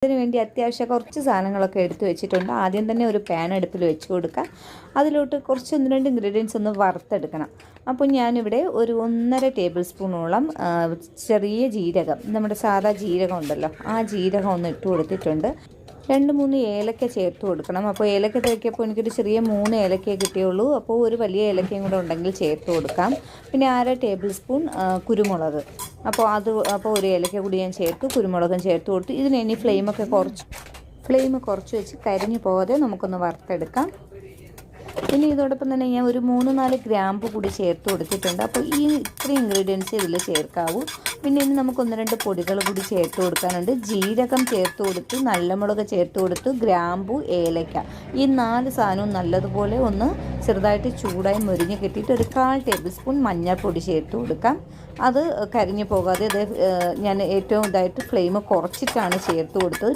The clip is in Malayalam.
അതിന് വേണ്ടി അത്യാവശ്യം കുറച്ച് സാധനങ്ങളൊക്കെ എടുത്ത് വെച്ചിട്ടുണ്ട്. ആദ്യം തന്നെ ഒരു പാൻ അടുപ്പിൽ വെച്ച് കൊടുക്കുക. അതിലോട്ട് കുറച്ച് 1-2 ഇൻഗ്രീഡിയൻസ് ഒന്ന് വറുത്തെടുക്കണം. അപ്പോൾ ഞാനിവിടെ ഒരു 1.5 ടേബിൾ സ്പൂണോളം ചെറിയ ജീരകം, നമ്മുടെ സാധാ ജീരകം ഉണ്ടല്ലോ, ആ ജീരകം ഒന്ന് ഇട്ട് കൊടുത്തിട്ടുണ്ട്. 2-3 ഏലക്ക ചേർത്ത് കൊടുക്കണം. അപ്പോൾ ഏലക്ക തേക്കിയപ്പോൾ എനിക്കൊരു ചെറിയ 3 ഏലക്കയെ കിട്ടിയുള്ളൂ. അപ്പോൾ ഒരു വലിയ ഏലക്കയും കൂടെ ഉണ്ടെങ്കിൽ ചേർത്ത് കൊടുക്കാം. പിന്നെ 1/2 ടേബിൾ സ്പൂൺ കുരുമുളക്, അപ്പോൾ ഒരു ഏലക്ക കൂടി ഞാൻ ചേർത്ത് കുരുമുളകും ചേർത്ത് കൊടുത്ത് ഇതിന് ഇനി ഫ്ലെയിം കുറച്ച് വെച്ച് കരിഞ്ഞു പോകാതെ നമുക്കൊന്ന് വറുത്തെടുക്കാം. പിന്നെ ഇതോടൊപ്പം തന്നെ ഞാൻ ഒരു 3-4 ഗ്രാമ്പ് കൂടി ചേർത്ത് കൊടുത്തിട്ടുണ്ട്. അപ്പോൾ ഈ ഇത്രയും ഇൻഗ്രീഡിയൻസ് ഇതിൽ ചേർക്കാവൂ. പിന്നെ ഇനി നമുക്ക് 1-2 പൊടികൾ കൂടി ചേർത്ത് കൊടുക്കാനുണ്ട്. ജീരകം ചേർത്ത് കൊടുത്ത്, നല്ല മുളക് ചേർത്ത് കൊടുത്ത്, ഗ്രാമ്പു, ഏലക്ക, ഈ 4 സാധനവും നല്ലതുപോലെ ഒന്ന് ചെറുതായിട്ട് ചൂടായി മുരിഞ്ഞ് കിട്ടിയിട്ട് ഒരു 1/4 ടേബിൾ സ്പൂൺ മഞ്ഞൾപ്പൊടി ചേർത്ത് കൊടുക്കാം. അത് കരിഞ്ഞു പോകാതെ ഞാൻ ഏറ്റവും ഇതായിട്ട് ഫ്ലെയിം കുറച്ചിട്ടാണ് ചേർത്ത് കൊടുത്തത്.